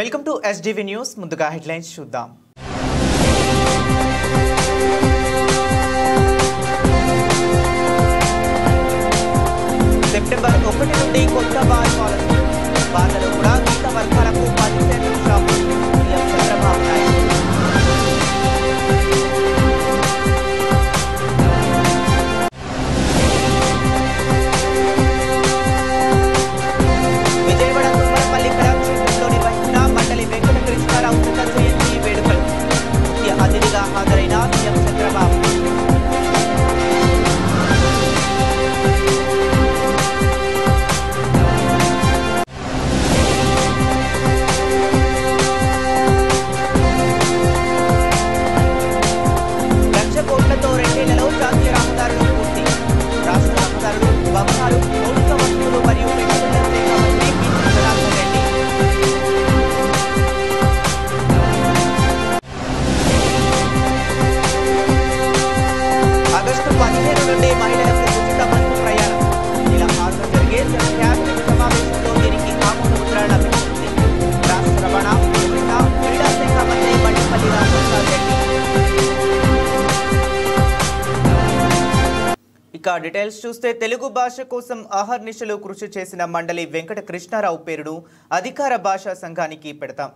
Welcome to SDV news. ముందుగా headlines చూద్దాం. September 1 నుండి కొత్త బార్ పాలసీ. బార్లలో కూడా గీత వర్గాలకు 10% షాపు. సీఎం చంద్రబాబు నాయుడు. విజయవాడ తుమ్మలపల్లి కళాక్షేత్రంలో నిర్వహించిన మండలి వెంకట కృష్ణారావు శత జయంతి వేడుకలు. ముఖ్య అతిథిగా హాజరైన సీఎం చంద్రబాబు. ఇక డీటెయిల్స్ చూస్తే తెలుగు భాష కోసం అహర్నిశలు కృషి చేసిన మండలి వెంకట కృష్ణారావు పేరును అధికార భాషా సంఘానికి పెడతాం.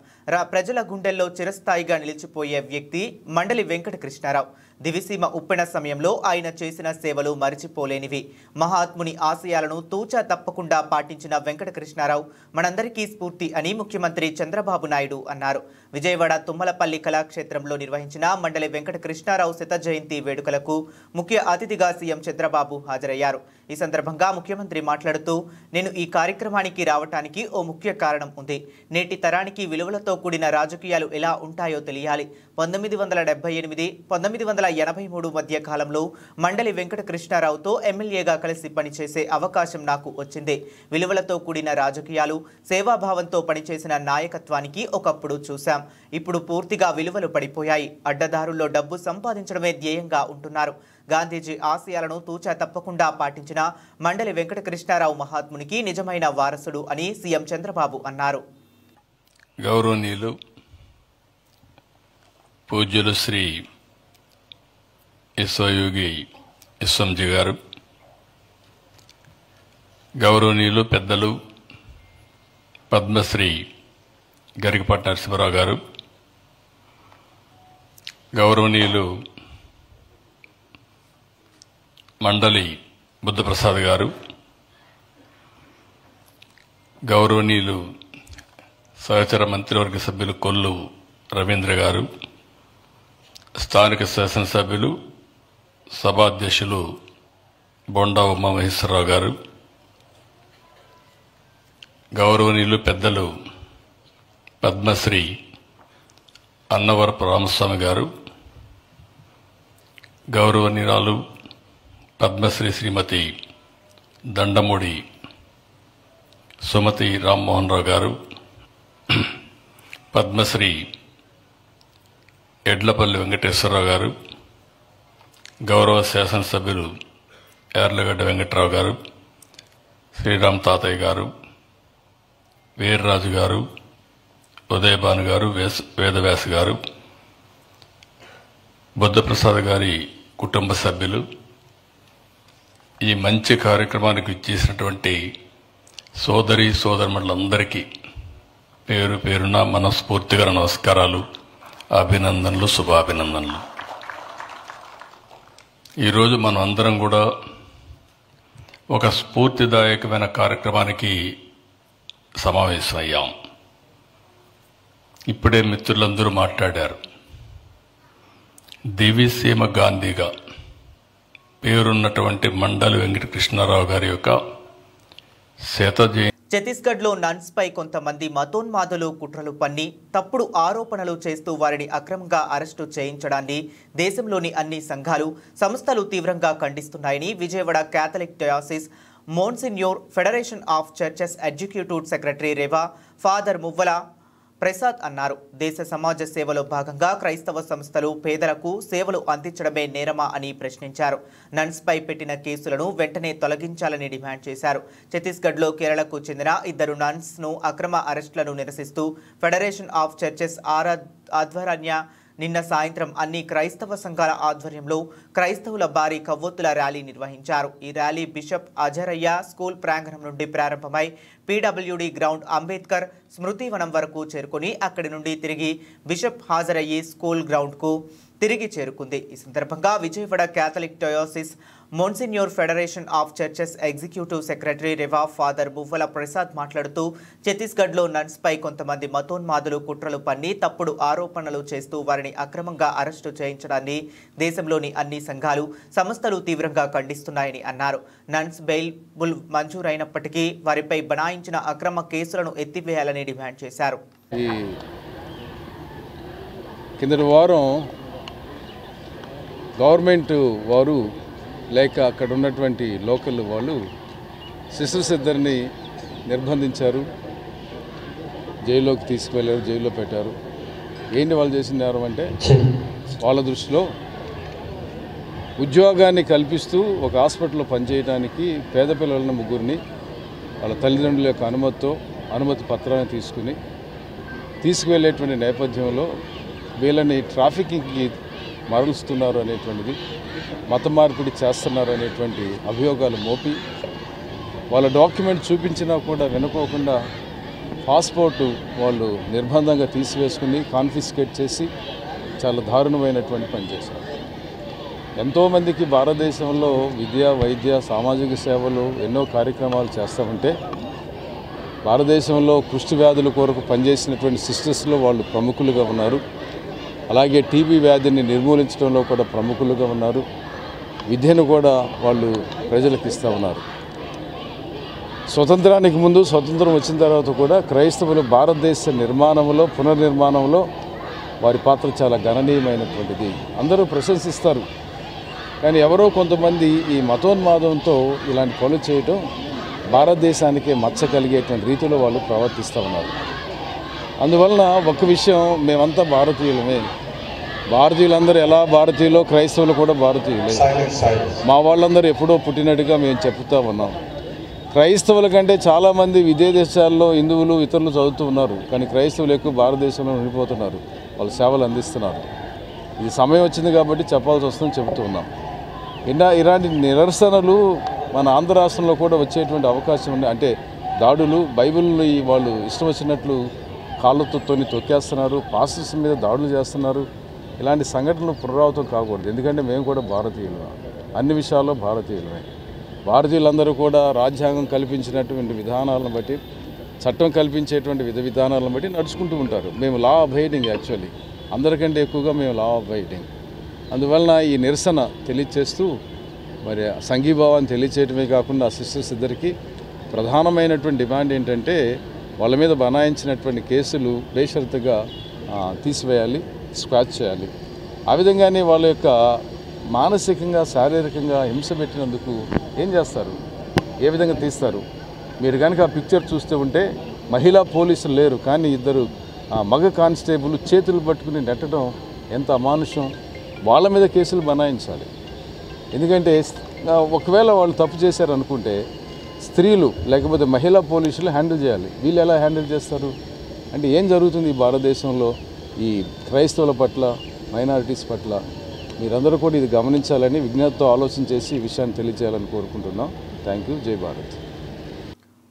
ప్రజల గుండెల్లో చిరస్థాయిగా నిలిచిపోయే వ్యక్తి మండలి వెంకట కృష్ణారావు. దివిసీమ ఉప్పెన సమయంలో ఆయన చేసిన సేవలు మరిచిపోలేనివి. మహాత్ముని ఆశయాలను తూచా తప్పకుండా పాటించిన వెంకట కృష్ణారావు మనందరికీ స్ఫూర్తి అని ముఖ్యమంత్రి చంద్రబాబు నాయుడు అన్నారు. విజయవాడ తుమ్మలపల్లి కళాక్షేత్రంలో నిర్వహించిన మండలి వెంకట కృష్ణారావు శత జయంతి వేడుకలకు ముఖ్య అతిథిగా సీఎం చంద్రబాబు హాజరయ్యారు. ఈ సందర్భంగా ముఖ్యమంత్రి మాట్లాడుతూ, నేను ఈ కార్యక్రమానికి రావటానికి ఓ ముఖ్య కారణం ఉంది. నేటి తరానికి విలువలతో కూడిన రాజకీయాలు ఎలా ఉంటాయో తెలియాలి. 1978, 1983 మధ్య కాలంలో మండలి వెంకట కృష్ణారావుతో ఎమ్మెల్యేగా కలిసి పనిచేసే అవకాశం నాకు వచ్చింది. విలువలతో కూడిన రాజకీయాలు, సేవాభావంతో పనిచేసిన నాయకత్వానికి ఒకప్పుడు చూశాం. ఇప్పుడు పూర్తిగా విలువలు పడిపోయాయి. అడ్డదారుల్లో డబ్బు సంపాదించడమే ధ్యేయంగా ఉంటున్నారు. గాంధీజీ ఆశయాలను తూచా తప్పకుండా పాటించిన మండలి వెంకట కృష్ణారావు మహాత్మునికి నిజమైన వారసుడు అని సీఎం చంద్రబాబు అన్నారు. గౌరవనీయులు పూజ్యులు శ్రీ విశ్వయోగి విశ్వంజీ గారు, గౌరవనీయులు పెద్దలు పద్మశ్రీ గరికపాటి నరసింహారావు గారు, గౌరవనీయులు మండలి బుద్ధప్రసాద్ గారు, గౌరవనీయులు సహచర మంత్రివర్గ సభ్యులు కొల్లు రవీంద్ర గారు, స్థానిక శాసనసభ్యులు సభాధ్యక్షులు బొండా ఉమామహేశ్వరరావు గారు, గౌరవనీయులు పెద్దలు పద్మశ్రీ అన్నవరపు రామస్వామి గారు, గౌరవనీయురాలు పద్మశ్రీ శ్రీమతి దండమూడి సుమతి రామ్మోహన్ రావు గారు, పద్మశ్రీ ఎడ్లపల్లి వెంకటేశ్వరరావు గారు, గౌరవ శాసనసభ్యులు యార్లగడ్డ వెంకట్రావు గారు, శ్రీరామ్ తాతయ్య గారు, వీర్రాజు గారు, ఉదయభాను గారు, వేదవ్యాస గారు, బుద్ధప్రసాద్ గారి కుటుంబ సభ్యులు, ఈ మంచి కార్యక్రమానికి ఇచ్చేసినటువంటి సోదరి సోదరులందరికీ పేరు పేరున మనస్ఫూర్తిగా నమస్కారాలు, అభినందనలు, శుభాభినందనలు. ఈరోజు మనం అందరం కూడా ఒక స్ఫూర్తిదాయకమైన కార్యక్రమానికి సమావేశమయ్యాం. ఇప్పుడే మిత్రులందరూ మాట్లాడారు. దివిసీమ గాంధీగా పేరున్నటువంటి మండలి వెంకట కృష్ణారావు గారి యొక్క శత జయంతి. ఛత్తీస్గఢ్లో నన్స్ పై కొంతమంది మతోన్మాదులు కుట్రలు పన్ని తప్పుడు ఆరోపణలు చేస్తూ వారిని అక్రమంగా అరెస్టు చేయించడాన్ని దేశంలోని అన్ని సంఘాలు, సంస్థలు తీవ్రంగా ఖండిస్తున్నాయని Vijayawada Catholic diocese monsignor federation of churches executive secretary rev father Muvvala Prasad అన్నారు. దేశ సమాజ సేవలో భాగంగా క్రైస్తవ సంస్థలు పేదలకు సేవలు అందించడమే నేరమా అని ప్రశ్నించారు. నన్స్పై పెట్టిన కేసులను వెంటనే తొలగించాలని డిమాండ్ చేశారు. ఛత్తీస్గఢ్లో కేరళకు చెందిన 2 నన్స్ను అక్రమ అరెస్టులను నిరసిస్తూ ఫెడరేషన్ ఆఫ్ చర్చెస్ ఆధ్వర్యంలో నిన్న సాయంత్రం అన్ని క్రైస్తవ సంఘాల ఆధ్వర్యంలో క్రైస్తవుల భారీ కవ్వొత్తుల ర్యాలీ నిర్వహించారు. ఈ ర్యాలీ బిషప్ అజరయ్య స్కూల్ ప్రాంగణం నుండి ప్రారంభమై పీడబ్ల్యూడీ గ్రౌండ్ అంబేద్కర్ స్మృతివనం వరకు చేరుకుని అక్కడి నుండి తిరిగి బిషప్ హాజరయ్యి స్కూల్ గ్రౌండ్కు తిరిగి చేరుకుంది. ఈ సందర్భంగా Vijayawada Catholic diocese monsignor federation of churches executive secretary rev father Buvvala Prasad మాట్లాడుతూ ఛత్తీస్గఢ్లో నన్స్పై కొంతమంది మతోన్మాదులు కుట్రలు పన్ని తప్పుడు ఆరోపణలు చేస్తూ వారిని అక్రమంగా అరెస్టు చేయించడాన్ని దేశంలోని అన్ని సంఘాలు సంస్థలు తీవ్రంగా ఖండిస్తున్నాయని అన్నారు. నన్స్ బెయిల్ మంజూరైనప్పటికీ వారిపై బనాయించిన అక్రమ కేసులను ఎత్తివేయాలని డిమాండ్ చేశారు. కిందటి వారం గవర్నమెంట్ వారు లేక అక్కడ ఉన్నటువంటి లోకల్ వాళ్ళు సిస్టర్స్ ఇద్దరిని నిర్బంధించారు, జైల్లోకి తీసుకువెళ్ళారు, జైల్లో పెట్టారు. ఏంటి వాళ్ళు చేసిన నేరం అంటే వాళ్ళ దృష్టిలో ఉద్యోగాన్ని కల్పిస్తూ ఒక హాస్పిటల్లో పనిచేయడానికి పేద పిల్లలను ముగ్గురిని వాళ్ళ తల్లిదండ్రుల యొక్క అనుమతి పత్రాన్ని తీసుకువెళ్ళేటువంటి నేపథ్యంలో వీళ్ళని ట్రాఫికింగ్కి మరలుస్తున్నారు అనేటువంటిది, మత మార్పిడి చేస్తున్నారు అనేటువంటి అభియోగాలు మోపి వాళ్ళ డాక్యుమెంట్ చూపించినా కూడా వినుకోకుండా పాస్పోర్టు వాళ్ళు నిర్బంధంగా తీసివేసుకుని కాన్ఫిస్కేట్ చేసి చాలా దారుణమైనటువంటి పని చేశారు. ఎంతోమందికి భారతదేశంలో విద్య, వైద్య, సామాజిక సేవలు ఎన్నో కార్యక్రమాలు చేస్తామంటే భారతదేశంలో కుష్టి వ్యాధుల కొరకు పనిచేసినటువంటి సిస్టర్స్లో వాళ్ళు ప్రముఖులుగా ఉన్నారు. అలాగే టీబీ వ్యాధిని నిర్మూలించడంలో కూడా ప్రముఖులుగా ఉన్నారు. విద్యను కూడా వాళ్ళు ప్రజలకు ఇస్తూ ఉన్నారు. స్వతంత్రానికి ముందు, స్వతంత్రం వచ్చిన తర్వాత కూడా క్రైస్తవులు భారతదేశ నిర్మాణంలో, పునర్నిర్మాణంలో వారి పాత్ర చాలా గణనీయమైనటువంటిది. అందరూ ప్రశంసిస్తారు. కానీ ఎవరో కొంతమంది ఈ మతోన్మాదంతో ఇలాంటి పనులు చేయటం భారతదేశానికి మచ్చ కలిగేటువంటి రీతిలో వాళ్ళు ప్రవర్తిస్తూ ఉన్నారు. అందువలన ఒక విషయం, మేమంతా భారతీయులందరూ ఎలా భారతీయులో క్రైస్తవులు కూడా భారతీయులే. మా వాళ్ళందరూ ఎప్పుడో పుట్టినట్టుగా మేము చెప్తూ ఉన్నాం. క్రైస్తవుల కంటే చాలామంది విదేశాల్లో హిందువులు ఇతరులు చదువుతూ ఉన్నారు. కానీ క్రైస్తవులు ఎక్కువ భారతదేశంలో ఉండిపోతున్నారు, వాళ్ళు సేవలు అందిస్తున్నారు. ఇది సమయం వచ్చింది కాబట్టి చెప్పాల్సి వస్తుందని చెబుతూ ఉన్నాం. ఇలాంటి నిరసనలు మన ఆంధ్ర రాష్ట్రంలో కూడా వచ్చేటువంటి అవకాశం ఉంది. అంటే దాడులు, బైబిల్ని వాళ్ళు ఇష్టం వచ్చినట్లు కాళ్ళతో తొక్కేస్తున్నారు, పాస్టర్స్ మీద దాడులు చేస్తున్నారు. ఇలాంటి సంఘటనలు పునరావృతం కాకూడదు. ఎందుకంటే మేము కూడా భారతీయులమే, అన్ని విషయాల్లో భారతీయులమే. భారతీయులందరూ కూడా రాజ్యాంగం కల్పించినటువంటి విధానాలను బట్టి, చట్టం కల్పించేటువంటి విధానాలను బట్టి నడుచుకుంటూ ఉంటారు. మేము లా అబైడింగ్, యాక్చువల్లీ అందరికంటే ఎక్కువగా మేము లా అబైడింగ్. అందువలన ఈ నిరసన తెలియచేస్తూ మరి సంఘీభావాన్ని తెలియచేయడమే కాకుండా సిస్టర్స్ ఇద్దరికి ప్రధానమైనటువంటి డిమాండ్ ఏంటంటే వాళ్ళ మీద బనాయించినటువంటి కేసులు బేషరతుగా తీసివేయాలి, స్క్వాచ్ చేయాలి. ఆ విధంగానే వాళ్ళ యొక్క మానసికంగా, శారీరకంగా హింస పెట్టినందుకు ఏం చేస్తారు, ఏ విధంగా తీస్తారు? మీరు కనుక ఆ పిక్చర్ చూస్తూ ఉంటే మహిళా పోలీసులు లేరు, కానీ 2 మగ కానిస్టేబుల్ చేతులు పట్టుకుని నెట్టడం ఎంత అమానుషం. వాళ్ళ మీద కేసులు బనాయించాలి. ఎందుకంటే ఒకవేళ వాళ్ళు తప్పు చేశారనుకుంటే స్త్రీలు లేకపోతే మహిళా పోలీసులు హ్యాండిల్ చేయాలి. వీళ్ళు ఎలా హ్యాండిల్ చేస్తారు? అంటే ఏం జరుగుతుంది ఈ భారతదేశంలో ఈ క్రైస్తవుల పట్ల, మైనారిటీస్ పట్ల? మీరందరూ కూడా ఇది గమనించాలని, విజ్ఞతతో ఆలోచన చేసి ఈ విషయాన్ని తెలియజేయాలని కోరుకుంటున్నాం. Thank you. జై భారత్.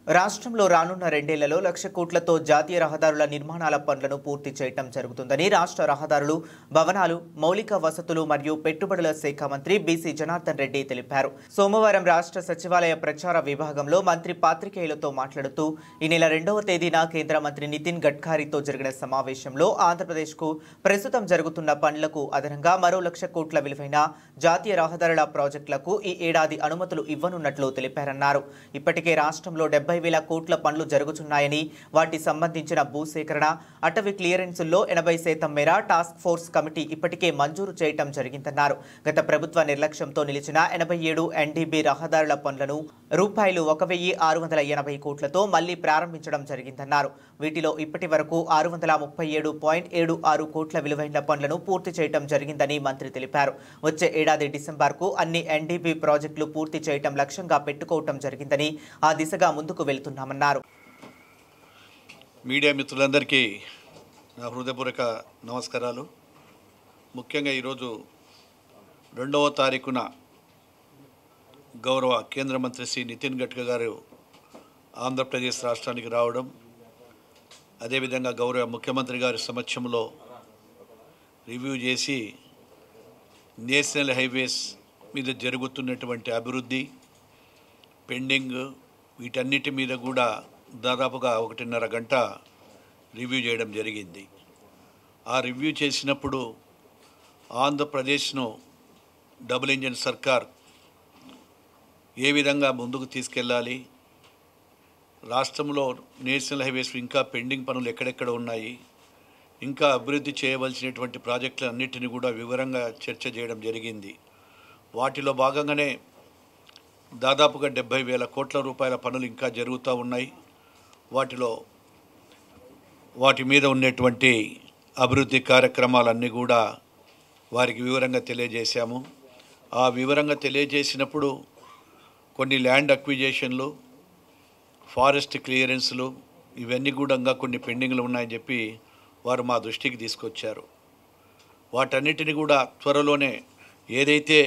రాష్ట్రంలో రానున్న 2 ఏళ్లలో 1,00,000 కోట్లతో జాతీయ రహదారుల నిర్మాణాల పనులను పూర్తి చేయడం జరుగుతుందని రాష్ట్ర రహదారులు, భవనాలు, మౌలిక వసతులు మరియు పెట్టుబడుల శాఖ మంత్రి బీసీ జనార్దన్ రెడ్డి తెలిపారు. సోమవారం రాష్ట్ర సచివాలయ ప్రచార విభాగంలో మంత్రి పాత్రికేయులతో మాట్లాడుతూ ఈ నెల 2వ తేదీన కేంద్ర మంత్రి నితిన్ గడ్కరీతో జరిగిన సమావేశంలో ఆంధ్రప్రదేశ్కు ప్రస్తుతం జరుగుతున్న పనులకు అదనంగా మరో 1,00,000 కోట్ల విలువైన జాతీయ రహదారుల ప్రాజెక్టులకు ఈ ఏడాది అనుమతులు ఇవ్వనున్నట్లు తెలిపారన్నారు. ఇప్పటికే రాష్ట్రంలో 70 70,000 కోట్ల పనులు జరుగుతున్నాయని, వాటి సంబంధించిన భూసేకరణ, అటవీ క్లియరెన్సుల్లో 80% మేర టాస్క్ ఫోర్స్ కమిటీ ఇప్పటికే మంజూరు చేయటం జరిగిందన్నారు. గత ప్రభుత్వ నిర్లక్ష్యంతో నిలిచిన 87 NDB రహదారుల పనులను రూపాయలు 1,680 కోట్లతో మళ్లీ ప్రారంభించడం జరిగిందన్నారు. వీటిలో ఇప్పటి వరకు 637.76 కోట్ల విలువైన పనులను పూర్తి చేయడం జరిగిందని మంత్రి తెలిపారు. వచ్చే ఏడాది డిసెంబర్కు అన్ని NDB ప్రాజెక్టులు పూర్తి చేయడం లక్ష్యంగా పెట్టుకోవడం జరిగిందని, ఆ దిశగా ముందుకు వెళ్తున్నామన్నారు. మీడియా మిత్రులందరికీ నా హృదయపూర్వక నమస్కారాలు. ముఖ్యంగా ఈరోజు 2వ తారీఖున గౌరవ కేంద్ర మంత్రి శ్రీ నితిన్ గడ్కరీ గారు ఆంధ్రప్రదేశ్ రాష్ట్రానికి రావడం, అదేవిధంగా గౌరవ ముఖ్యమంత్రి గారి సమక్షంలో రివ్యూ చేసి నేషనల్ హైవేస్ మీద జరుగుతున్నటువంటి అభివృద్ధి, పెండింగ్, వీటన్నిటి మీద కూడా దాదాపుగా 1.5 గంట రివ్యూ చేయడం జరిగింది. ఆ రివ్యూ చేసినప్పుడు ఆంధ్రప్రదేశ్ను డబుల్ ఇంజిన్ సర్కార్ ఏ విధంగా ముందుకు తీసుకెళ్ళాలి, రాష్ట్రంలో నేషనల్ హైవేస్ ఇంకా పెండింగ్ పనులు ఎక్కడెక్కడ ఉన్నాయి, ఇంకా అభివృద్ధి చేయవలసినటువంటి ప్రాజెక్టులన్నిటిని కూడా వివరంగా చర్చ చేయడం జరిగింది. వాటిలో భాగంగానే దాదాపుగా 70,000 కోట్ల రూపాయల పనులు ఇంకా జరుగుతూ ఉన్నాయి. వాటి మీద ఉన్నటువంటి అభివృద్ధి కార్యక్రమాలన్నీ కూడా వారికి వివరంగా తెలియజేశాము. ఆ వివరంగా తెలియజేసినప్పుడు కొన్ని ల్యాండ్ అక్విజిషన్లు, ఫారెస్ట్ క్లియరెన్స్లు, ఇవన్నీ కూడా ఇంకా కొన్ని పెండింగ్లు ఉన్నాయని చెప్పి వారు మా దృష్టికి తీసుకొచ్చారు. వాటన్నిటిని కూడా త్వరలోనే ఏదైతే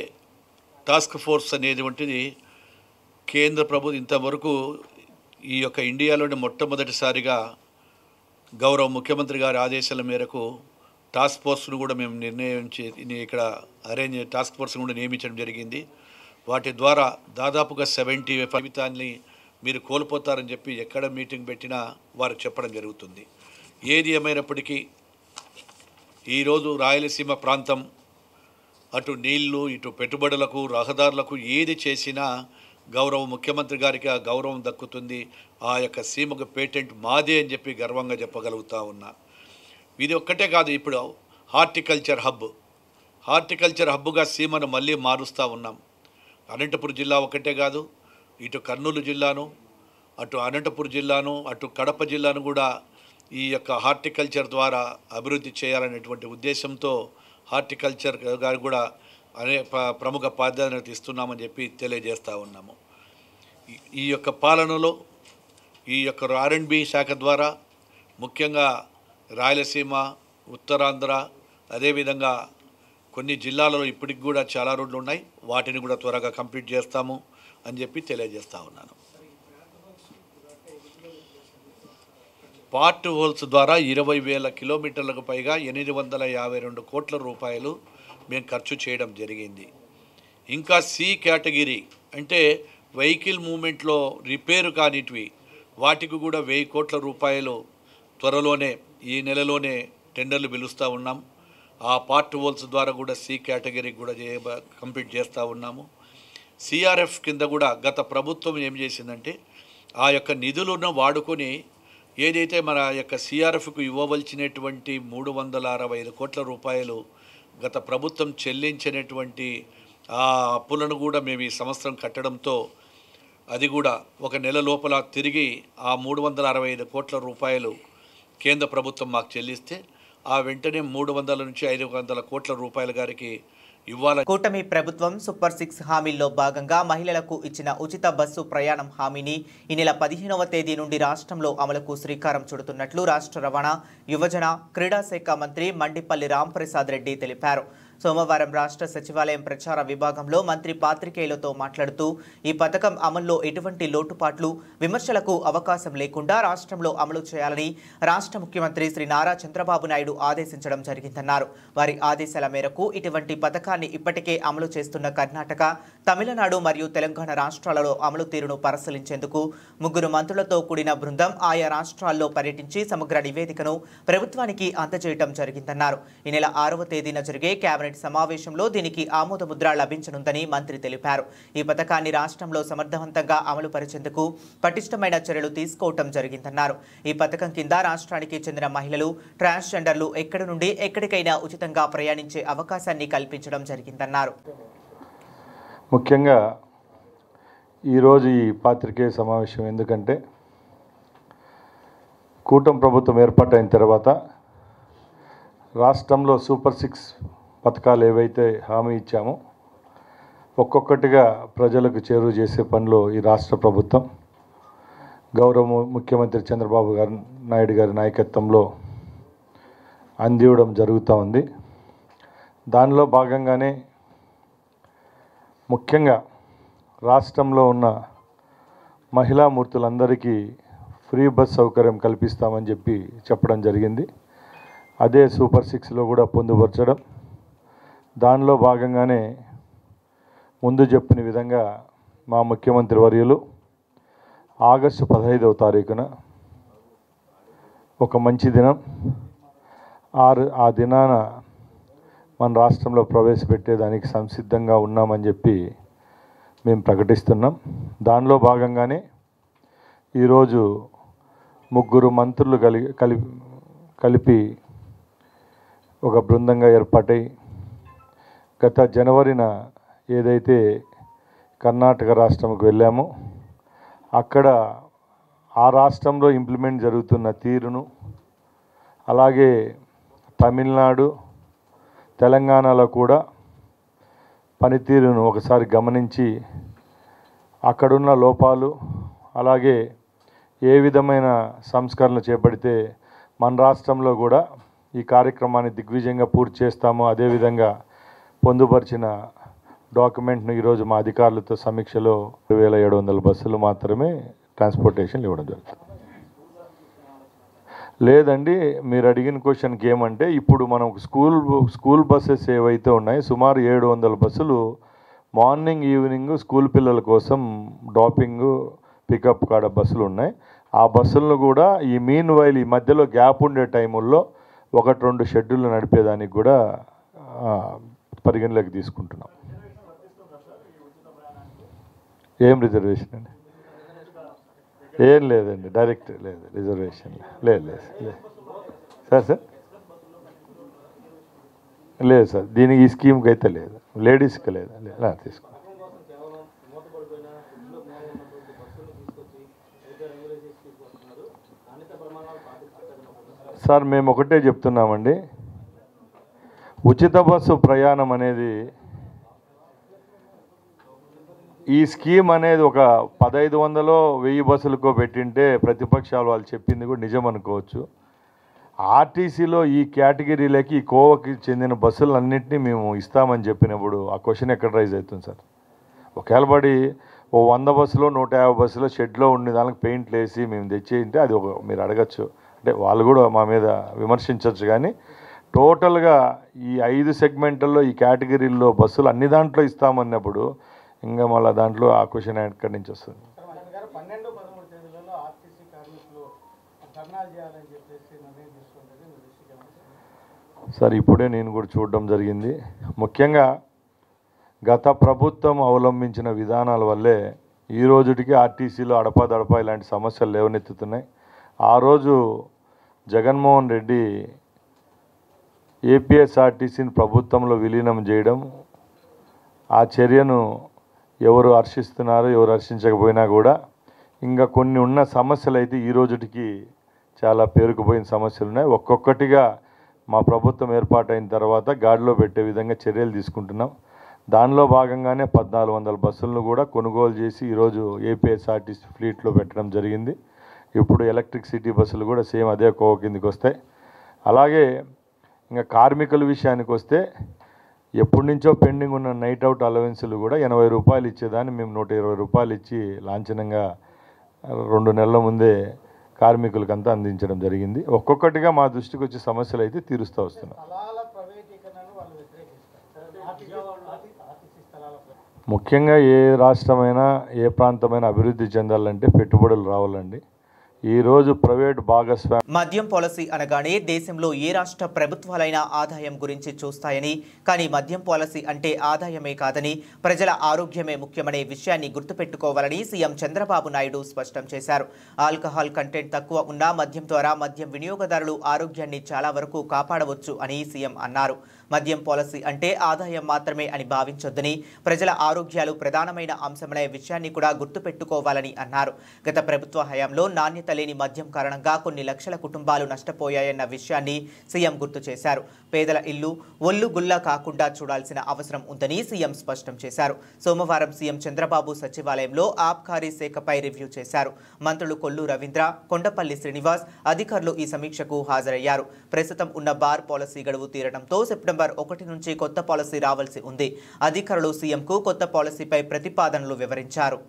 టాస్క్ ఫోర్స్ అనేటువంటిది కేంద్ర ప్రభుత్వం ఇంతవరకు ఈ యొక్క ఇండియాలోని మొట్టమొదటిసారిగా గౌరవ ముఖ్యమంత్రి గారి ఆదేశాల మేరకు టాస్క్ ఫోర్స్ను కూడా మేము ఇక్కడ టాస్క్ ఫోర్స్ను కూడా నియమించడం జరిగింది. వాటి ద్వారా దాదాపుగా 75 జీవితాన్ని మీరు కోల్పోతారని చెప్పి ఎక్కడ మీటింగ్ పెట్టినా వారు చెప్పడం జరుగుతుంది. ఏది ఏమైనప్పటికీ ఈరోజు రాయలసీమ ప్రాంతం అటు నీళ్లు, ఇటు పెట్టుబడులకు, రహదారులకు ఏది చేసినా గౌరవ ముఖ్యమంత్రి గారికి ఆ గౌరవం దక్కుతుంది. ఆ యొక్క సీమకు పేటెంట్ మాదే అని చెప్పి గర్వంగా చెప్పగలుగుతా ఉన్నా. ఇది ఒక్కటే కాదు, ఇప్పుడు హార్టికల్చర్ హబ్గా సీమను మళ్ళీ మారుస్తూ ఉన్నాం. అనంతపురం జిల్లా ఒకటే కాదు, ఇటు కర్నూలు జిల్లాను, అటు అనంతపురం జిల్లాను, అటు కడప జిల్లాను కూడా ఈ యొక్క హార్టికల్చర్ ద్వారా అభివృద్ధి చేయాలనేటువంటి ఉద్దేశంతో హార్టికల్చర్ గారు కూడా ప్రముఖ ప్రాధాన్యత ఇస్తున్నామని చెప్పి తెలియజేస్తూ ఉన్నాము. ఈ యొక్క పాలనలో ఈ యొక్క R&B శాఖ ద్వారా ముఖ్యంగా రాయలసీమ, ఉత్తరాంధ్ర, అదేవిధంగా కొన్ని జిల్లాలలో ఇప్పటికి కూడా చాలా రోడ్లు ఉన్నాయి, వాటిని కూడా త్వరగా కంప్లీట్ చేస్తాము అని చెప్పి తెలియజేస్తూ ఉన్నాను. పార్ట్ హోల్స్ ద్వారా 20,000 కిలోమీటర్లకు పైగా 852 కోట్ల రూపాయలు మేము ఖర్చు చేయడం జరిగింది. ఇంకా C కేటగిరీ అంటే వెహికల్ మూమెంట్లో రిపేరు కానిటివి, వాటికి కూడా 1000 కోట్ల రూపాయలు త్వరలోనే ఈ నెలలోనే టెండర్లు పిలుస్తూ ఉన్నాం. ఆ పార్ట్ హోల్స్ ద్వారా కూడా C కేటగిరీకి కూడా కంప్లీట్ చేస్తూ ఉన్నాము. CRF కింద కూడా గత ప్రభుత్వం ఏం చేసిందంటే ఆ యొక్క నిధులను వాడుకొని ఏదైతే మన యొక్క CRFకు ఇవ్వవలసినటువంటి 365 కోట్ల రూపాయలు గత ప్రభుత్వం చెల్లించినటువంటి ఆ అప్పులను కూడా మేము ఈ సంవత్సరం కట్టడంతో అది కూడా ఒక నెల లోపల తిరిగి ఆ 365 కోట్ల రూపాయలు కేంద్ర ప్రభుత్వం మాకు చెల్లిస్తే ఆ వెంటనే 300 నుంచి 500 కోట్ల రూపాయల గారికి ఇవ్వాలి. కూటమి ప్రభుత్వం సూపర్ 6 హామీల్లో భాగంగా మహిళలకు ఇచ్చిన ఉచిత బస్సు ప్రయాణం హామీని ఈ నెల 15వ తేదీ నుండి రాష్ట్రంలో అమలుకు శ్రీకారం చుడుతున్నట్లు రాష్ట్ర రవాణా, యువజన, క్రీడా శాఖ మంత్రి మండిపల్లి రాంప్రసాద్ రెడ్డి తెలిపారు. సోమవారం రాష్ట్ర సచివాలయం ప్రచార విభాగంలో మంత్రి పాత్రికేయులతో మాట్లాడుతూ ఈ పథకం అమల్లో ఎటువంటి లోటుపాట్లు, విమర్శలకు అవకాశం లేకుండా రాష్ట్రంలో అమలు చేయాలని రాష్ట్ర ముఖ్యమంత్రి శ్రీ నారా చంద్రబాబు నాయుడు ఆదేశించడం జరిగిందన్నారు. వారి ఆదేశాల మేరకు ఇటువంటి పథకాన్ని ఇప్పటికే అమలు చేస్తున్న కర్ణాటక, తమిళనాడు మరియు తెలంగాణ రాష్ట్రాలలో అమలు తీరును పరిశీలించేందుకు 3 మంత్రులతో కూడిన బృందం ఆయా రాష్ట్రాల్లో పర్యటించి సమగ్ర నివేదికను ప్రభుత్వానికి అందజేయడం జరిగిందన్నారు. ఈ నెల 6వ తేదీన జరిగే కేబినెట్ కేబినెట్ సమావేశంలో దీనికి ఆమోదముద్ర లభించనుందని మంత్రి తెలిపారు. ఈ పథకాన్ని రాష్ట్రంలో సమర్థవంతంగా అమలు పరిచేందుకు పటిష్టమైన చర్యలు తీసుకోవటం జరిగిందన్నారు. ఈ పథకం కింద రాష్ట్రానికి చెందిన మహిళలు, ట్రాన్స్జెండర్లు ఎక్కడి నుండి ఎక్కడికైనా ఉచితంగా ప్రయాణించే అవకాశాన్ని కల్పించడం జరిగిందన్నారు. ముఖ్యంగా ఈరోజు ఈ పాత్రికేయ సమావేశం ఎందుకంటే కూటమి ప్రభుత్వం ఏర్పాటైన తర్వాత రాష్ట్రంలో సూపర్ 6 పథకాలు ఏవైతే హామీ ఇచ్చామో ఒక్కొక్కటిగా ప్రజలకు చేరువ చేసే పనిలో ఈ రాష్ట్ర ప్రభుత్వం గౌరవ ముఖ్యమంత్రి చంద్రబాబు నాయుడు గారి నాయకత్వంలో అందివ్వడం జరుగుతూ ఉంది. దానిలో భాగంగానే ముఖ్యంగా రాష్ట్రంలో ఉన్న మహిళా మూర్తులందరికీ ఫ్రీ బస్ సౌకర్యం కల్పిస్తామని చెప్పడం జరిగింది. అదే సూపర్ 6లో కూడా పొందుపరచడం. దానిలో భాగంగానే ముందు చెప్పిన విధంగా మా ముఖ్యమంత్రి వర్యులు ఆగస్టు 15వ తారీఖున ఒక మంచి దినం, ఆ దినాన మన రాష్ట్రంలో ప్రవేశపెట్టేదానికి సంసిద్ధంగా ఉన్నామని చెప్పి మేము ప్రకటిస్తున్నాం. దానిలో భాగంగానే ఈరోజు 3 మంత్రులు కలిపి ఒక బృందంగా ఏర్పాటై గత జనవరిన ఏదైతే కర్ణాటక రాష్ట్రంకు వెళ్ళామో అక్కడ ఆ రాష్ట్రంలో ఇంప్లిమెంట్ జరుగుతున్న తీరును, అలాగే తమిళనాడు, తెలంగాణలో కూడా పనితీరును ఒకసారి గమనించి అక్కడున్న లోపాలు, అలాగే ఏ విధమైన సంస్కరణలు చేపడితే మన రాష్ట్రంలో కూడా ఈ కార్యక్రమాన్ని దిగ్విజయంగా పూర్తి చేస్తామో అదేవిధంగా పొందుపరిచిన డాక్యుమెంట్ను ఈరోజు మా అధికారులతో సమీక్షలో 2700 బస్సులు మాత్రమే ట్రాన్స్పోర్టేషన్ ఇవ్వడం జరుగుతుంది. లేదండి, మీరు అడిగిన క్వశ్చన్కి ఏమంటే ఇప్పుడు మనం స్కూల్ బస్సెస్ ఏవైతే ఉన్నాయో సుమారు 700 బస్సులు మార్నింగ్ ఈవినింగ్ స్కూల్ పిల్లల కోసం డ్రాపింగ్ పికప్ కాడ బస్సులు ఉన్నాయి. ఆ బస్సులను కూడా ఈ ఈ మధ్యలో గ్యాప్ ఉండే టైముల్లో 1-2 షెడ్యూళ్ళు నడిపేదానికి కూడా పరిగణలోకి తీసుకుంటున్నాం. ఏం రిజర్వేషన్ అండి? ఏం లేదండి, డైరెక్ట్ లేదు రిజర్వేషన్. లేదు సార్ లేదు సార్, దీనికి ఈ స్కీమ్కి అయితే లేదు, లేడీస్కి లేదు. తీసుకో సార్, మేము ఒకటే చెప్తున్నామండి, ఉచిత బస్సు ప్రయాణం అనేది ఈ స్కీమ్ అనేది ఒక 1500-1000 బస్సులకో పెట్టింటే ప్రతిపక్షాలు వాళ్ళు చెప్పింది కూడా నిజం అనుకోవచ్చు. ఆర్టీసీలో ఈ కేటగిరీలకి ఈ కోవకి చెందిన బస్సులన్నింటినీ మేము ఇస్తామని చెప్పినప్పుడు ఆ క్వశ్చన్ ఎక్కడ రైజ్ అవుతుంది సార్? ఒకవేళ పడి 100 బస్సులో 150 బస్సులో షెడ్లో ఉండే దానికి పెయింట్లు వేసి మేము తెచ్చేయంటే అది మీరు అడగచ్చు, అంటే వాళ్ళు కూడా మా మీద విమర్శించవచ్చు. కానీ టోటల్గా ఈ 5 సెగ్మెంట్లలో ఈ కేటగిరీల్లో బస్సులు అన్ని దాంట్లో ఇస్తామన్నప్పుడు ఇంకా మళ్ళీ దాంట్లో ఆ క్వశ్చన్ ఎక్కడి నుంచి వస్తుంది? సార్, ఇప్పుడే నేను కూడా చూడడం జరిగింది. ముఖ్యంగా గత ప్రభుత్వం అవలంబించిన విధానాల వల్లే ఈ రోజుటికి ఆర్టీసీలో అడపాదడపా ఇలాంటి సమస్యలు లేవనెత్తుతున్నాయి. ఆ రోజు జగన్మోహన్ రెడ్డి ఏపీఎస్ఆర్టీసీని ప్రభుత్వంలో విలీనం చేయడం, ఆ చర్యను ఎవరు హర్షిస్తున్నారు ఎవరు హర్షించకపోయినా కూడా ఇంకా కొన్ని ఉన్న సమస్యలు అయితే ఈ రోజుటికి చాలా పేరుకుపోయిన సమస్యలు ఉన్నాయి. ఒక్కొక్కటిగా మా ప్రభుత్వం ఏర్పాటైన తర్వాత గాడిలో పెట్టే విధంగా చర్యలు తీసుకుంటున్నాం. దానిలో భాగంగానే 1400 బస్సులను కూడా కొనుగోలు చేసి ఈరోజు ఏపీఎస్ఆర్టీసీ ఫ్లీట్లో పెట్టడం జరిగింది. ఇప్పుడు ఎలక్ట్రిక్ సిటీ బస్సులు కూడా సేమ్ అదే కోవ కిందకి వస్తాయి. అలాగే ఇంకా కార్మికుల విషయానికి వస్తే ఎప్పటి నుంచో పెండింగ్ ఉన్న నైట్ అవుట్ అలవెన్సులు కూడా 80 రూపాయలు ఇచ్చేదాన్ని మేము 120 రూపాయలు ఇచ్చి లాంఛనంగా 2 నెలల ముందే కార్మికులకంతా అందించడం జరిగింది. ఒక్కొక్కటిగా మా దృష్టికి వచ్చే సమస్యలు అయితే తీరుస్తూ వస్తున్నాం. ముఖ్యంగా ఏ రాష్ట్రమైనా ఏ ప్రాంతమైనా అభివృద్ధి చెందాలంటే పెట్టుబడులు రావాలండి. ఈరోజు ప్రైవేట్ భాగస్వామ్యం మద్యం పాలసీ అనగానే దేశంలో ఏ రాష్ట్ర ప్రభుత్వాలైనా ఆదాయం గురించి చూస్తాయని, కానీ మద్యం పాలసీ అంటే ఆదాయమే కాదని, ప్రజల ఆరోగ్యమే ముఖ్యమనే విషయాన్ని గుర్తుపెట్టుకోవాలని సీఎం చంద్రబాబు నాయుడు స్పష్టం చేశారు. ఆల్కహాల్ కంటెంట్ తక్కువ ఉన్న మద్యం ద్వారా మద్యం వినియోగదారులు ఆరోగ్యాన్ని చాలా వరకు కాపాడవచ్చు అని సీఎం అన్నారు. మద్యం పాలసీ అంటే ఆదాయం మాత్రమే అని భావించొద్దని, ప్రజల ఆరోగ్యాలు ప్రధానమైన అంశమనే విషయాన్ని కూడా గుర్తుపెట్టుకోవాలని అన్నారు. గత ప్రభుత్వ హయాంలో నాణ్యత లేని మద్యం కారణంగా కొన్ని లక్షల కుటుంబాలు నష్టపోయాయన్న విషయాన్ని సీఎం గుర్తు చేశారు. పేదల ఇల్లు ఒళ్ళు గుల్లా కాకుండా చూడాల్సిన అవసరం ఉందని సీఎం స్పష్టం చేశారు. సోమవారం సీఎం చంద్రబాబు సచివాలయంలో ఆబ్కారీ శాఖపై రివ్యూ చేశారు. మంత్రులు కొల్లు రవీంద్ర, కొండపల్లి శ్రీనివాస్ అధికారులు ఈ సమీక్షకు హాజరయ్యారు. ప్రస్తుతం ఉన్న బార్ పాలసీ గడువు తీరడంతో సెప్టెంబర్ 1 నుంచి కొత్త పాలసీ రావాల్సి ఉంది. అధికారులు సీఎంకు కొత్త పాలసీపై ప్రతిపాదనలు వివరించారు.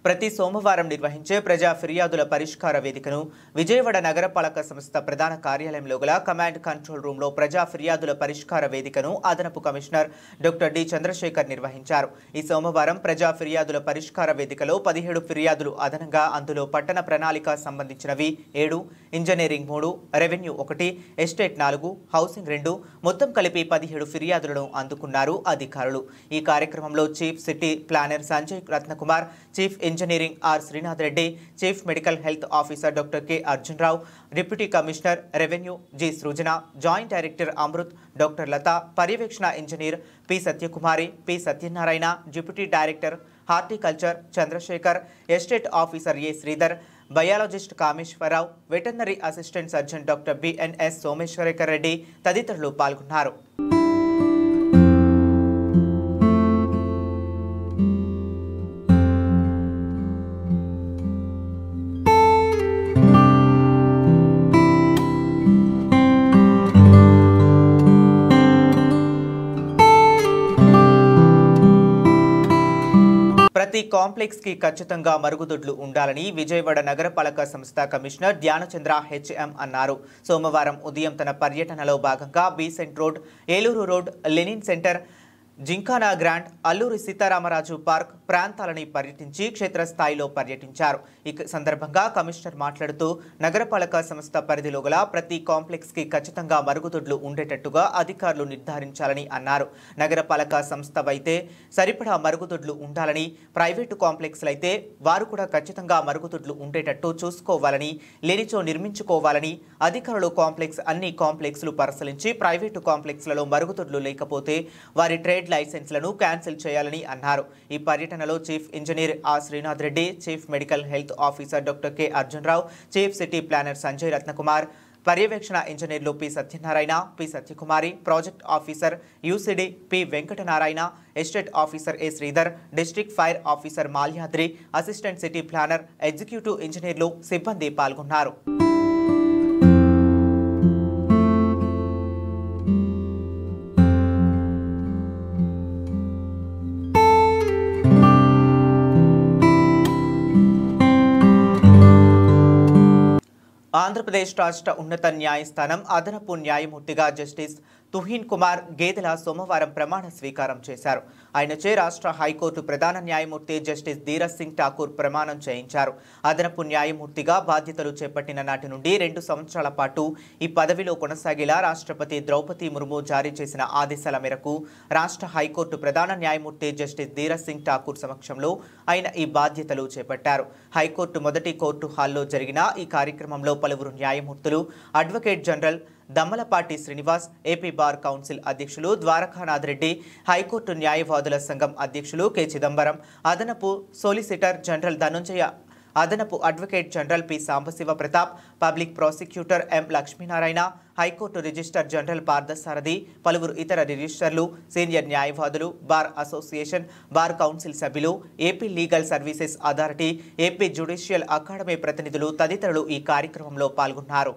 ప్రతి సోమవారం నిర్వహించే ప్రజా ఫిర్యాదుల పరిష్కార వేదికను విజయవాడ నగరపాలక సంస్థ ప్రధాన కార్యాలయంలో గల కమాండ్ కంట్రోల్ రూమ్లో ప్రజా ఫిర్యాదుల పరిష్కార వేదికను అదనపు కమిషనర్ డాక్టర్ డి చంద్రశేఖర్ నిర్వహించారు. ఈ సోమవారం ప్రజా ఫిర్యాదుల పరిష్కార వేదికలో 17 ఫిర్యాదులు అదనంగా, అందులో పట్టణ ప్రణాళిక సంబంధించినవి 7, ఇంజనీరింగ్ 3, రెవెన్యూ 1, ఎస్టేట్ 4, హౌసింగ్ 2 మొత్తం కలిపి 17 ఫిర్యాదులను అందుకున్నారు అధికారులు. ఈ కార్యక్రమంలో chief city planner Sanjay Ratnakumar, chief engineering R Srinath Reddy, chief medical health officer doctor K Arjun Rao, deputy commissioner revenue G Srujana, joint director Amrit, doctor Latha, పర్యవేక్షణ engineer P Satyakumari, P Satyanarayana, deputy director horticulture Chandrasekhar, estate officer A Sridhar, biologist Kameswararao, veterinary assistant surgeon doctor BNS Someswarekar Reddy తదితరులు పాల్గొన్నారు. ప్రతి complex కి ఖచ్చితంగా మరుగుదొడ్లు ఉండాలని విజయవాడ నగరపాలక సంస్థ కమిషనర్ ధ్యానచంద్ర హెచ్ఎం అన్నారు. సోమవారం ఉదయం తన పర్యటనలో భాగంగా Besant road, Eluru road, Lenin centre, gymkhana ground, Alluri Sitaramaraju park ప్రాంతాలని పర్యటించి క్షేత్రస్థాయిలో పర్యటించారు. ఈ సందర్భంగా కమిషనర్ మాట్లాడుతూ నగరపాలక సంస్థ పరిధిలో గల ప్రతి కాంప్లెక్స్ కి ఖచ్చితంగా మరుగుదొడ్లు ఉండేటట్టుగా అధికారులు నిర్ధారించాలని అన్నారు. నగరపాలక సంస్థవైతే సరిపడా మరుగుదొడ్లు ఉండాలని, ప్రైవేటు కాంప్లెక్స్లైతే వారు కూడా ఖచ్చితంగా మరుగుదొడ్లు ఉండేటట్టు చూసుకోవాలని, లేనిచో నిర్మించుకోవాలని అధికారులు అన్ని కాంప్లెక్స్లు పరిశీలించి ప్రైవేటు కాంప్లెక్స్లలో మరుగుదొడ్లు లేకపోతే వారి ట్రేడ్ లైసెన్స్లను క్యాన్సిల్ చేయాలని అన్నారు. ఈ పర్యటనలో chief engineer R Srinath Reddy, chief medical health officer doctor K Arjun Rao, chief city planner Sanjay Ratnakumar, పర్యవేక్షణ ఇంజనీర్లు P Satyanarayana, P Satyakumari, project officer UCD P Venkatanarayana, estate officer A Sridhar, district fire officer Malyadri, assistant city planner, executive ఇంజనీర్లు సిబ్బంది పాల్గొన్నారు. ఆంధ్రప్రదేశ్ రాష్ట్ర ఉన్నత న్యాయస్థానం అదనపు న్యాయమూర్తిగా జస్టిస్ తుహిన్ కుమార్ గేదెల సోమవారం ప్రమాణ స్వీకారం చేశారు. ఆయనచే రాష్ట్ర హైకోర్టు ప్రధాన న్యాయమూర్తి జస్టిస్ ధీరజ్ సింగ్ ఠాకూర్ ప్రమాణం చేయించారు. అదనపు న్యాయమూర్తిగా బాధ్యతలు చేపట్టిన నాటి నుండి 2 సంవత్సరాల పాటు ఈ పదవిలో కొనసాగేలా రాష్ట్రపతి ద్రౌపది ముర్ము జారీ చేసిన ఆదేశాల మేరకు రాష్ట్ర హైకోర్టు ప్రధాన న్యాయమూర్తి జస్టిస్ ధీరజ్ సింగ్ ఠాకూర్ సమక్షంలో ఆయన ఈ బాధ్యతలు చేపట్టారు. హైకోర్టు మొదటి కోర్టు హాల్లో జరిగిన ఈ కార్యక్రమంలో పలువురు న్యాయమూర్తులు, advocate general Dammalapati Srinivas, AP bar council అధ్యక్షులు ద్వారకానాథ్ రెడ్డి, హైకోర్టు న్యాయవాదుల సంఘం అధ్యక్షులు కె చిదంబరం, అదనపు సోలిసిటర్ జనరల్ ధనుంజయ, అదనపు advocate general P Sambasiva Pratap, public prosecutor M Lakshminarayana, high court registrar general Parthasarathi, పలువురు ఇతర రిజిస్టర్లు, సీనియర్ న్యాయవాదులు, బార్ అసోసియేషన్, బార్ కౌన్సిల్ సభ్యులు, AP legal services authority, AP judicial academy ప్రతినిధులు తదితరులు ఈ కార్యక్రమంలో పాల్గొన్నారు.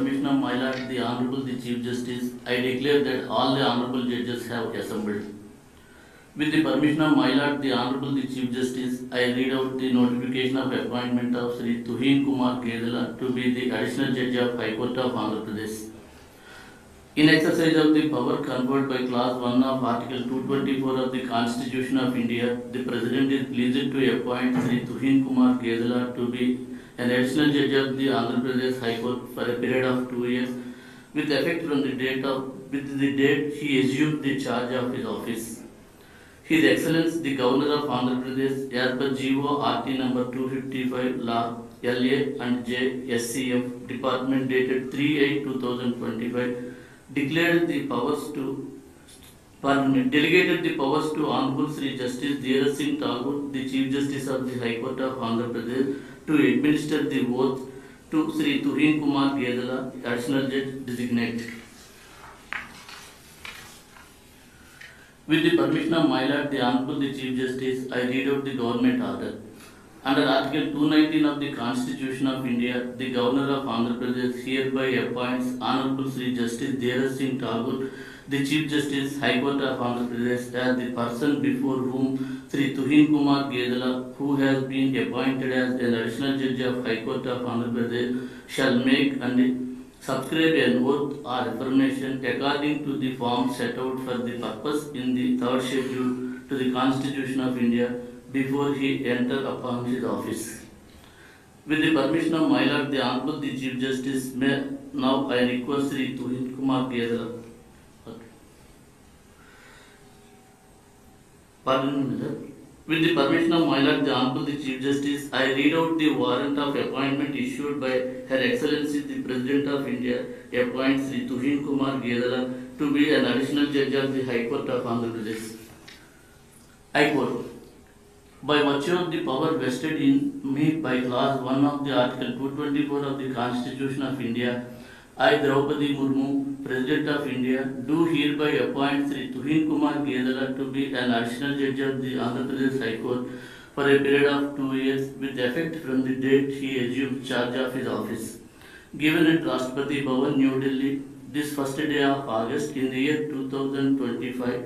permission of my Lord, the Honorable the Chief Justice, I declare that all the Honorable Judges have assembled. With the permission of my Lord, the Honorable the Chief Justice, I read out the notification of appointment of Sri Tuhin Kumar Gedala to be the Additional Judge of High Court of Andhra Pradesh. In exercise of the power conferred by Clause 1 of Article 224 of the Constitution of India, the President is pleased to appoint Sri Tuhin Kumar Gedala to be an additional judge of the Andhra Pradesh High Court for a period of 2 years, with effect from the date he assumed the charge of his office. His Excellence the Governor of Andhra Pradesh, as per GO RT number 255, Law LA and J SCF Department dated 3/8/2025, delegated the powers to Honorable Sri Justice Dheeraj Singh Thakur, the Chief Justice of the High Court of Andhra Pradesh, to administer the oath to Sri Tuhin Kumar Gedala, Additional Judge Designate. With the permission of my Lord, the Honorable the Chief Justice, I read out the government order. Under Article 219 of the Constitution of India, the Governor of Andhra Pradesh hereby appoints Honorable Sri Justice Dheeraj Singh Thakur, the Chief Justice, High Court of Andhra Pradesh, as the person before whom Sri Tuhin Kumar Gedala, who has been appointed as an Additional Judge of High Court of Andhra Pradesh, shall make and subscribe an oath or affirmation according to the form set out for the purpose in the third schedule to the Constitution of India before he enter upon his office. With the permission of my Lord, the Honorable the Chief Justice, now I request Sri Tuhin Kumar Gedala. Pardon me, sir. With the permission of my Lord, the Honorable the Chief Justice, I read out the warrant of appointment issued by Her Excellency the President of India, appoints Sri Tuhin Kumar Gedala to be an additional judge of the High Court of Andhra Pradesh. I quote, by virtue of the power vested in me by Clause 1 of the Article 224 of the Constitution of India, I, Draupadi Murmu, President of India, do hereby appoint Sri Tuhin Kumar Gedala to be an additional judge of the Andhra Pradesh High Court for a period of 2 years, with effect from the date he assumed charge of his office. Given at Rashtrapati Bhavan, New Delhi, this first day of August in the year 2025,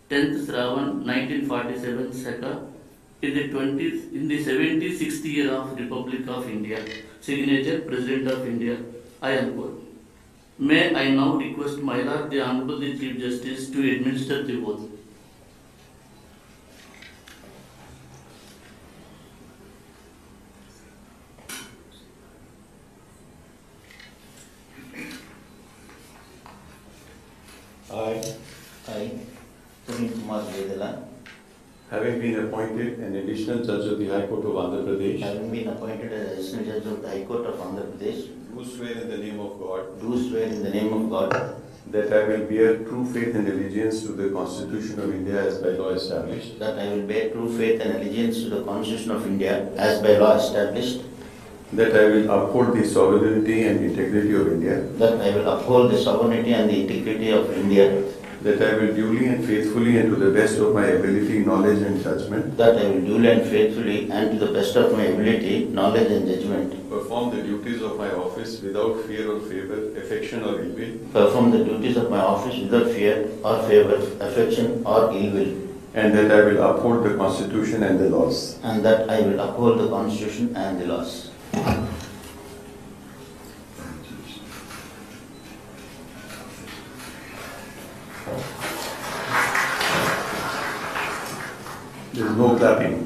10th Shravan 1947, Saka, in the 76th year of Republic of India. Signature, President of India. I unquote. May I now request my Lord, the Honorable the Chief Justice, to administer the oath. I, Tuhin Kumar Gedala, having been appointed an additional judge of the High Court of Andhra Pradesh, having been appointed as additional judge of the High Court of Andhra Pradesh, do swear in the name of God do swear in the name of God that I will bear true faith and allegiance to the Constitution of India as by law established, that I will bear true faith and allegiance to the Constitution of India as by law established, that I will uphold the sovereignty and integrity of India, that I will uphold the sovereignty and the integrity of India, that I will duly and faithfully and to the best of my ability, knowledge and judgment that I will duly and faithfully and to the best of my ability, knowledge and judgment, perform the duties of my office without fear or favor, affection or ill will, perform the duties of my office without fear or favor, affection or ill will, and that I will uphold the Constitution and the laws. and that I will uphold the Constitution and the laws. There is no clapping.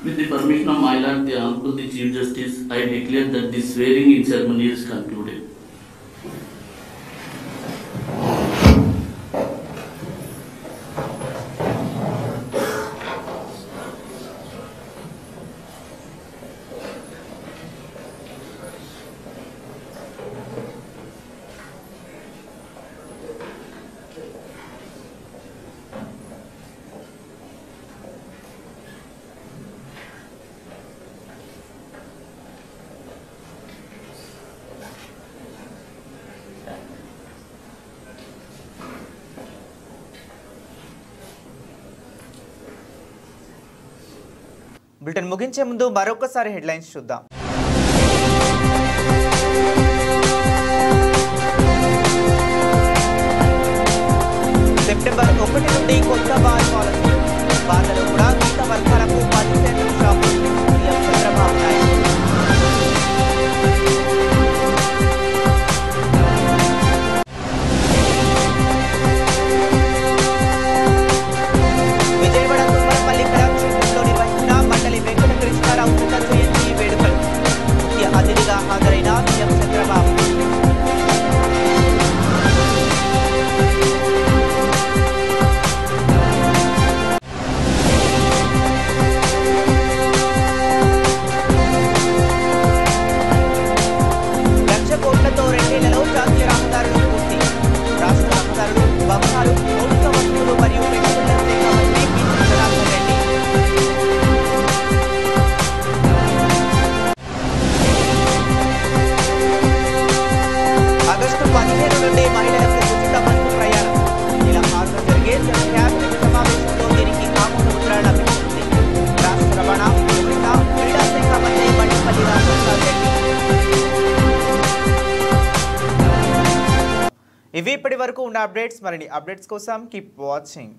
With the permission of my Lord, the Honorable the Chief Justice, I declare that the swearing-in ceremony is concluded. Bulletin ముగించే ముందు మరొకసారి headlines చూద్దాం. September 1 నుండి కొత్త bar policy. బార్లలో కూడా కొత్త వర్గాలకు 10% shop. CM Chandrababu Naidu. Vijayawada Tummalapalli కళాక్షేత్రంలో నిర్వహించిన మండలి వెంకట కృష్ణారావు శత జయంతి వేడుకలు. ముఖ్య అతిథిగా హాజరైన సీఎం చంద్రబాబు. ఇవి ఇప్పటి వరకు ఉన్న అప్డేట్స్. మరిన్ని అప్డేట్స్ కోసం కీప్ వాచింగ్.